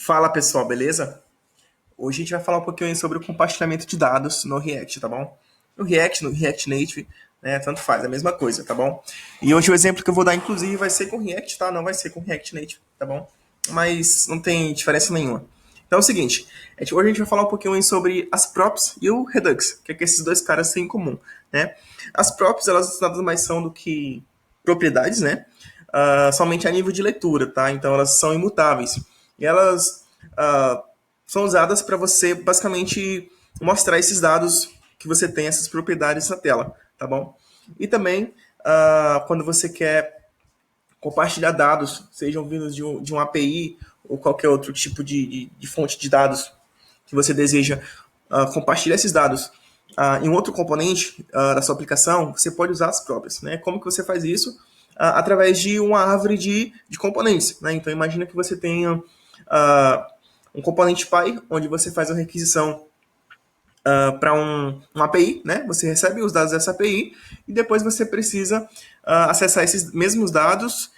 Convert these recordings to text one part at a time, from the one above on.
Fala pessoal, beleza? Hoje a gente vai falar um pouquinho sobre o compartilhamento de dados no React, tá bom? No React, no React Native, né? Tanto faz, é a mesma coisa, tá bom? E hoje o exemplo que eu vou dar, inclusive, vai ser com React, tá? Não vai ser com React Native, tá bom? Mas não tem diferença nenhuma. Então é o seguinte, hoje a gente vai falar um pouquinho aí sobre as props e o Redux, que é que esses dois caras têm em comum, né? As props, elas nada mais são do que propriedades, né? Somente a nível de leitura, tá? Então elas são imutáveis. E elas são usadas para você basicamente mostrar esses dados que você tem, essas propriedades na tela, tá bom? E também, quando você quer compartilhar dados, sejam vindos de um API ou qualquer outro tipo de fonte de dados que você deseja compartilhar esses dados em outro componente da sua aplicação, você pode usar as próprias. Né? Como que você faz isso? Através de uma árvore de componentes. Né? Então, imagina que você tenha um componente Py, onde você faz a requisição para um API, né? Você recebe os dados dessa API e depois você precisa acessar esses mesmos dados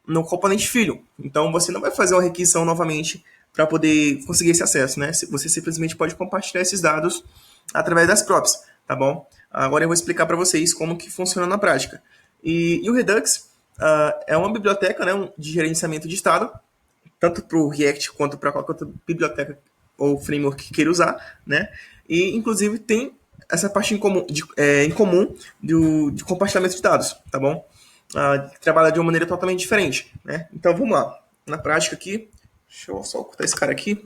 no componente filho. Então você não vai fazer uma requisição novamente para poder conseguir esse acesso, né? Você simplesmente pode compartilhar esses dados através das props, tá bom? Agora eu vou explicar para vocês como que funciona na prática. E o Redux é uma biblioteca, né, de gerenciamento de estado, tanto para o React quanto para qualquer outra biblioteca ou framework que queira usar, né? E inclusive tem essa parte em comum de compartilhamento de dados, tá bom? Que trabalha de uma maneira totalmente diferente, né? Então vamos lá. Na prática aqui, deixa eu só cortar esse cara aqui.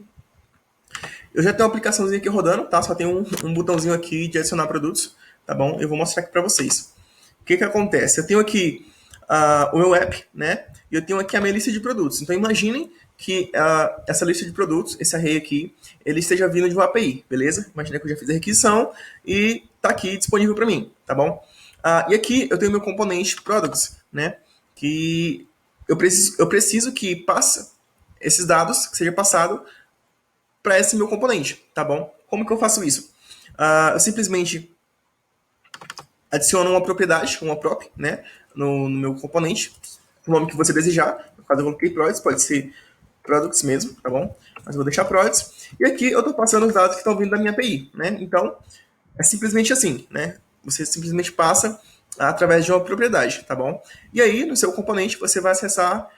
Eu já tenho uma aplicaçãozinha aqui rodando, tá? Só tem um botãozinho aqui de adicionar produtos, tá bom? Eu vou mostrar aqui para vocês. O que acontece? Eu tenho aqui o meu app, né? E eu tenho aqui a minha lista de produtos. Então imaginem que essa lista de produtos, esse array aqui, ele esteja vindo de uma API, beleza? Imagina que eu já fiz a requisição e está aqui disponível para mim, tá bom? E aqui eu tenho meu componente products, né? Que eu preciso que passe esses dados, que seja passado para esse meu componente, tá bom? Como que eu faço isso? Eu simplesmente adiciono uma propriedade, uma prop, né? No meu componente, o nome que você desejar. No caso eu coloquei products, pode ser products mesmo, tá bom? Mas eu vou deixar products. E aqui eu estou passando os dados que estão vindo da minha API, né? Então, é simplesmente assim, né? Você simplesmente passa através de uma propriedade, tá bom? E aí, no seu componente, você vai acessar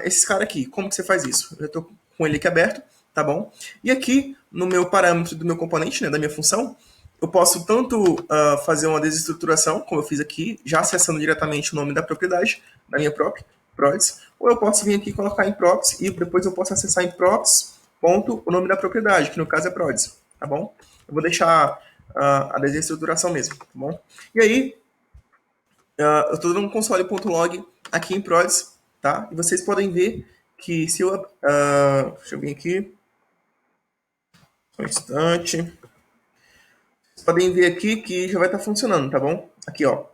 esses caras aqui. Como que você faz isso? Eu já estou com ele aqui aberto, tá bom? E aqui, no meu parâmetro do meu componente, né, da minha função, eu posso tanto fazer uma desestruturação, como eu fiz aqui, já acessando diretamente o nome da propriedade, da minha própria, props, ou eu posso vir aqui e colocar em props e depois eu posso acessar em props, ponto, o nome da propriedade, que no caso é prods, tá bom? Eu vou deixar a desestruturação mesmo, tá bom? E aí, eu estou dando um console.log aqui em prods, tá? E vocês podem ver que se eu... deixa eu vir aqui. Só um instante. Vocês podem ver aqui que já vai estar funcionando, tá bom? Aqui, ó.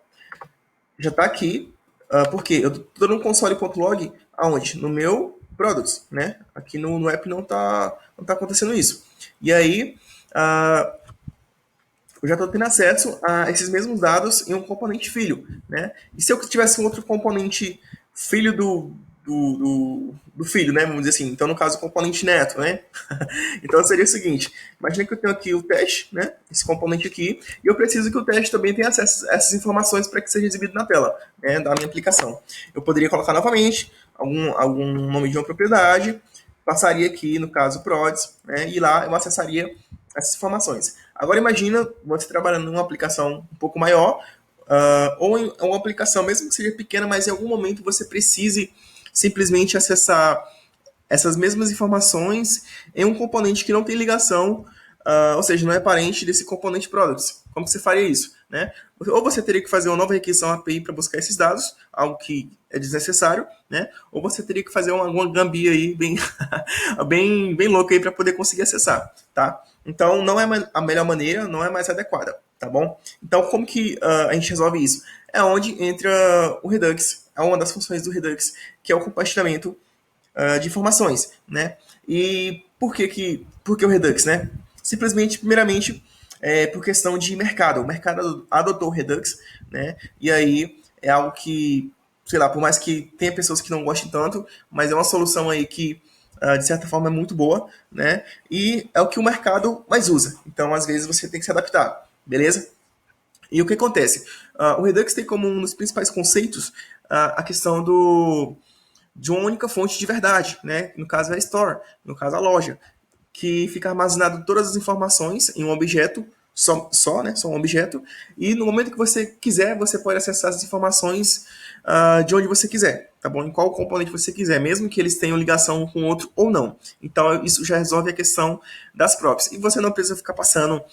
Já está aqui. Por quê? Eu estou dando um console.log aonde? No meu products, né? Aqui no app não tá acontecendo isso. E aí, eu já estou tendo acesso a esses mesmos dados em um componente filho, né? E se eu tivesse um outro componente filho do filho, né? Vamos dizer assim. Então, no caso, o componente neto, né? Então, seria o seguinte. Imagina que eu tenho aqui o teste, né? Esse componente aqui. E eu preciso que o teste também tenha acesso a essas informações para que seja exibido na tela, né? Da minha aplicação. Eu poderia colocar novamente algum nome de uma propriedade. Passaria aqui, no caso, prods, né? E lá eu acessaria essas informações. Agora imagina você trabalhando numa aplicação um pouco maior, ou em uma aplicação, mesmo que seja pequena, mas em algum momento você precise simplesmente acessar essas mesmas informações em um componente que não tem ligação, ou seja, não é parente desse componente products. Como você faria isso? Né? Ou você teria que fazer uma nova requisição API para buscar esses dados, algo que é desnecessário, né? Ou você teria que fazer uma gambia aí bem, bem louca aí para poder conseguir acessar, tá? Então não é a melhor maneira, não é mais adequada, tá bom? Então como que a gente resolve isso? É onde entra o Redux, é uma das funções do Redux, que é o compartilhamento de informações, né? E por que o Redux, né? Simplesmente, primeiramente, por questão de mercado. O mercado adotou o Redux, né? E aí é algo que, sei lá, por mais que tenha pessoas que não gostem tanto, mas é uma solução aí que de certa forma é muito boa, né? E é o que o mercado mais usa. Então, às vezes, você tem que se adaptar, beleza? E o que acontece? O Redux tem como um dos principais conceitos a questão de uma única fonte de verdade, né? No caso é a store, no caso a loja, que fica armazenado todas as informações em um objeto né? Só um objeto. E no momento que você quiser, você pode acessar as informações de onde você quiser, tá bom? Em qual componente você quiser, mesmo que eles tenham ligação um com o outro ou não. Então isso já resolve a questão das props. E você não precisa ficar passando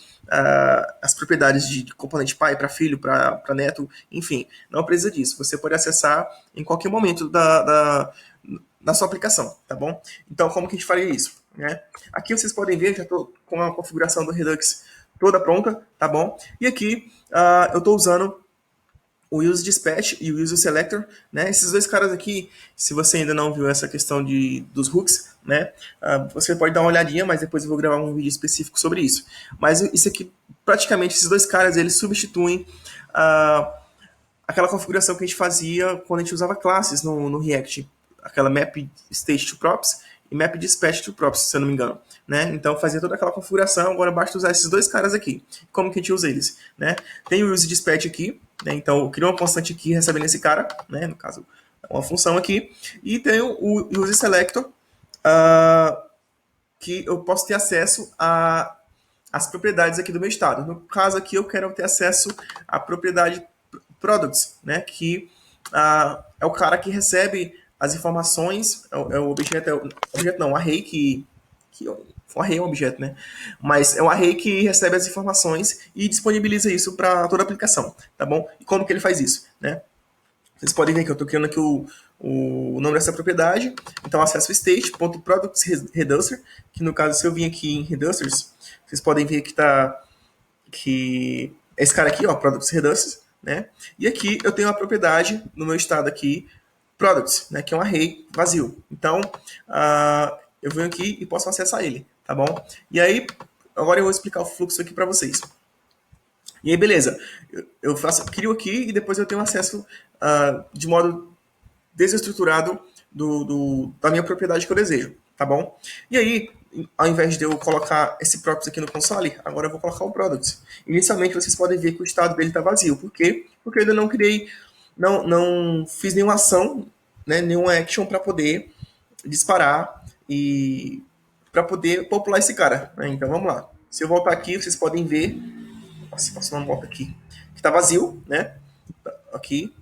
as propriedades de componente pai para filho, para neto, enfim, não precisa disso. Você pode acessar em qualquer momento da sua aplicação, tá bom? Então, como que a gente faria isso? Né? Aqui vocês podem ver, já estou com a configuração do Redux toda pronta, tá bom? E aqui eu estou usando o Use Dispatch e o Use Selector, né? Esses dois caras aqui, se você ainda não viu essa questão dos hooks, né? Você pode dar uma olhadinha, mas depois eu vou gravar um vídeo específico sobre isso. Mas isso aqui, praticamente, esses dois caras, eles substituem aquela configuração que a gente fazia quando a gente usava classes no React, aquela map state to props e map dispatch to props, se eu não me engano, né? Então fazia toda aquela configuração, agora basta usar esses dois caras aqui. Como que a gente usa eles, né? Tem o use dispatch aqui, né? Então eu crio uma constante aqui recebendo esse cara, né? No caso, uma função aqui, e tem o use selector, que eu posso ter acesso às propriedades aqui do meu estado. No caso aqui, eu quero ter acesso à propriedade products, né? Que é o cara que recebe as informações, é o objeto, objeto não, o array um array é um objeto, né? Mas é um array que recebe as informações e disponibiliza isso para toda a aplicação, tá bom? E como que ele faz isso, né? Vocês podem ver que eu estou criando aqui o nome dessa propriedade. Então, acesso state.productsReducer, que no caso, se eu vim aqui em Reducers, vocês podem ver que é esse cara aqui, ó, productsReducers, né? E aqui eu tenho a propriedade no meu estado aqui, products, né, que é um array vazio. Então, eu venho aqui e posso acessar ele, tá bom? E aí, agora eu vou explicar o fluxo aqui para vocês. E aí, beleza. Eu crio aqui e depois eu tenho acesso de modo desestruturado da minha propriedade que eu desejo, tá bom? E aí, ao invés de eu colocar esse props aqui no console, agora eu vou colocar o products. Inicialmente, vocês podem ver que o estado dele está vazio. Por quê? Porque eu ainda não criei, não fiz nenhuma ação, né, nenhuma action para poder disparar e para poder popular esse cara, né? Então, vamos lá. Se eu voltar aqui, vocês podem ver, se passar uma volta aqui, que está vazio, né? Aqui,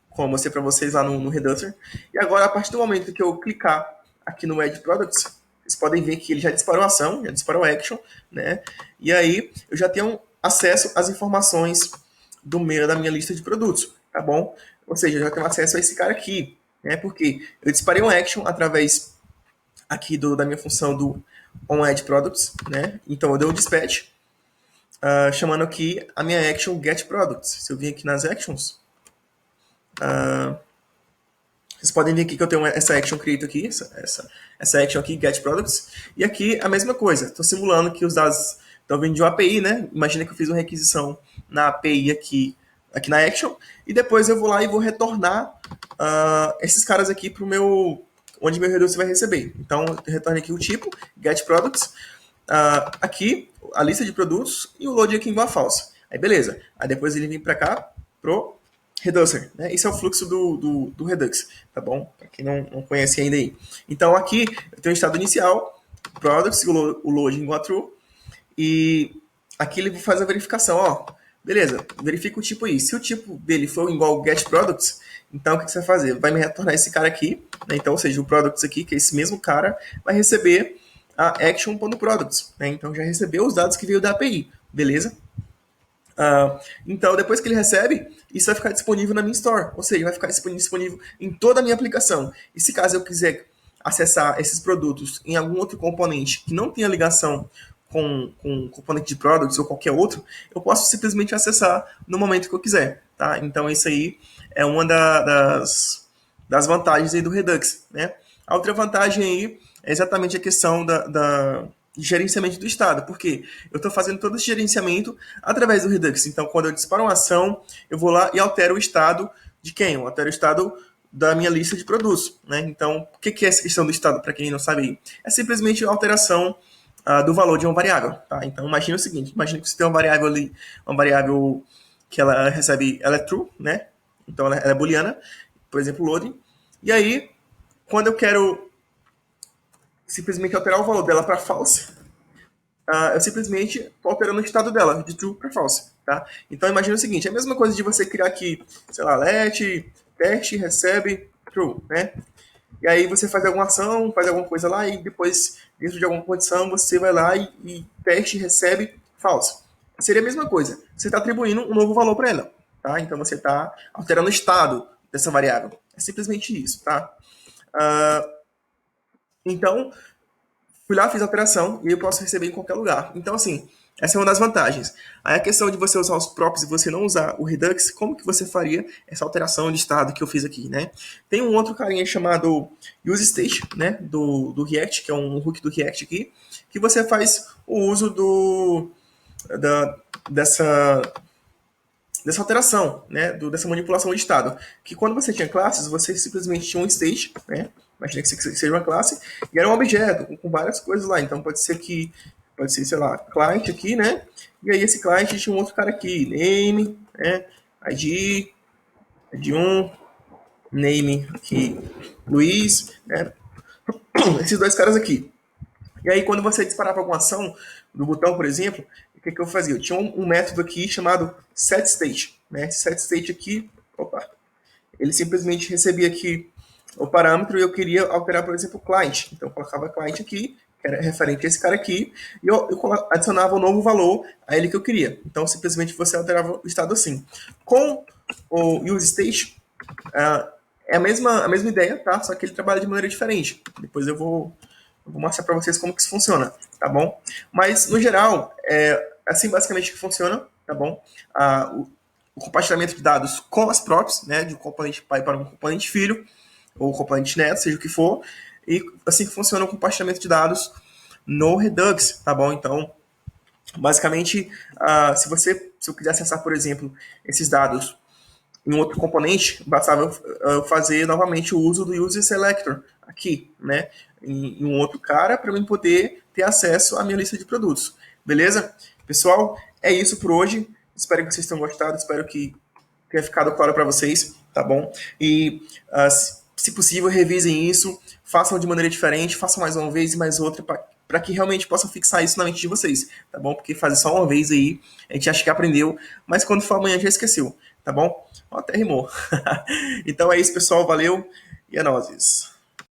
como eu mostrei para vocês lá no Reducer. E agora, a partir do momento que eu clicar aqui no Add Products, vocês podem ver que ele já disparou a ação, já disparou a action, né? E aí eu já tenho acesso às informações da minha lista de produtos, tá bom? Ou seja, eu já tenho acesso a esse cara aqui, né? Porque eu disparei um action através aqui da minha função do onAddProducts, né? Então eu dei um dispatch, chamando aqui a minha action getProducts. Se eu vir aqui nas actions, vocês podem ver aqui que eu tenho essa action create aqui, essa action aqui, getProducts, e aqui a mesma coisa. Estou simulando que os dados estão vindo de uma API, né? Imagina que eu fiz uma requisição na API aqui na action, e depois eu vou lá e vou retornar esses caras aqui para o meu, onde meu reducer vai receber. Então, eu retorno aqui o tipo, getProducts, aqui a lista de produtos e o load aqui igual a false. Aí beleza. Aí depois ele vem para cá pro Reducer, né? Esse é o fluxo do Redux, tá bom? Para quem não conhece ainda aí. Então aqui eu tenho o estado inicial, products, o loading igual a true, e aqui ele faz a verificação, ó. Beleza, verifica o tipo aí. Se o tipo dele for igual ao getProducts, então o que você vai fazer? Vai me retornar esse cara aqui, né? Então, ou seja, o products aqui, que é esse mesmo cara, vai receber a action.products, né? Então já recebeu os dados que veio da API, beleza? Então, depois que ele recebe, isso vai ficar disponível na minha store, ou seja, vai ficar disponível em toda a minha aplicação. E se caso eu quiser acessar esses produtos em algum outro componente que não tenha ligação com componente de products ou qualquer outro, eu posso simplesmente acessar no momento que eu quiser, tá? Então, isso aí é uma das vantagens aí do Redux, né? A outra vantagem aí é exatamente a questão de gerenciamento do estado, porque eu estou fazendo todo esse gerenciamento através do Redux. Então, quando eu disparo uma ação, eu vou lá e altero o estado de quem? Eu altero o estado da minha lista de produtos, né? Então, o que é essa questão do estado, para quem não sabe aí? É simplesmente a alteração do valor de uma variável, tá? Então, imagine o seguinte, imagine que você tem uma variável ali, uma variável que ela recebe, ela é true, né? Então, ela é booleana, por exemplo, loading. E aí, quando eu quero simplesmente alterar o valor dela para false, eu simplesmente estou alterando o estado dela, de true para false. Tá? Então imagina o seguinte, é a mesma coisa de você criar aqui, sei lá, let, teste, recebe, true, né? E aí você faz alguma ação, faz alguma coisa lá e depois, dentro de alguma condição, você vai lá e teste, recebe, false. Seria a mesma coisa. Você está atribuindo um novo valor para ela. Tá? Então você está alterando o estado dessa variável. É simplesmente isso. Tá? Então, fui lá, fiz a alteração e eu posso receber em qualquer lugar. Então, assim, essa é uma das vantagens. Aí a questão de você usar os props e você não usar o Redux, como que você faria essa alteração de estado que eu fiz aqui, né? Tem um outro carinha chamado useState, né, do React, que é um hook do React aqui, que você faz o uso da, dessa, dessa alteração, né, dessa manipulação de estado. Que quando você tinha classes, você simplesmente tinha um state, né? Imagina que seja uma classe, e era um objeto com várias coisas lá. Então pode ser sei lá, client aqui, né? E aí esse client tinha um outro cara aqui, name, né? ID 1, name aqui, Luiz, né? Esses dois caras aqui. E aí quando você disparava alguma ação do botão, por exemplo, o que eu fazia? Eu tinha um método aqui chamado setState, né? Esse setState aqui, ele simplesmente recebia aqui o parâmetro e eu queria alterar, por exemplo, o client. Então eu colocava client aqui, que era referente a esse cara aqui, e eu adicionava um novo valor a ele que eu queria. Então simplesmente você alterava o estado assim. Com o useState, é a mesma ideia, tá? Só que ele trabalha de maneira diferente. Depois eu vou mostrar para vocês como que isso funciona, tá bom? Mas, no geral, é assim basicamente que funciona, tá bom? O compartilhamento de dados com as props, né? De um componente pai para um componente filho, ou componente neto, seja o que for, e assim que funciona o compartilhamento de dados no Redux, tá bom? Então, basicamente, se eu quiser acessar, por exemplo, esses dados em um outro componente, bastava eu fazer novamente o uso do user selector aqui, né? Em um outro cara, para eu poder ter acesso à minha lista de produtos. Beleza? Pessoal, é isso por hoje. Espero que vocês tenham gostado, espero que tenha ficado claro para vocês, tá bom? E se possível, revisem isso, façam de maneira diferente, façam mais uma vez e mais outra, para que realmente possam fixar isso na mente de vocês, tá bom? Porque fazer só uma vez aí, a gente acha que aprendeu, mas quando for amanhã já esqueceu, tá bom? Até rimou. Então é isso, pessoal, valeu e é nóis.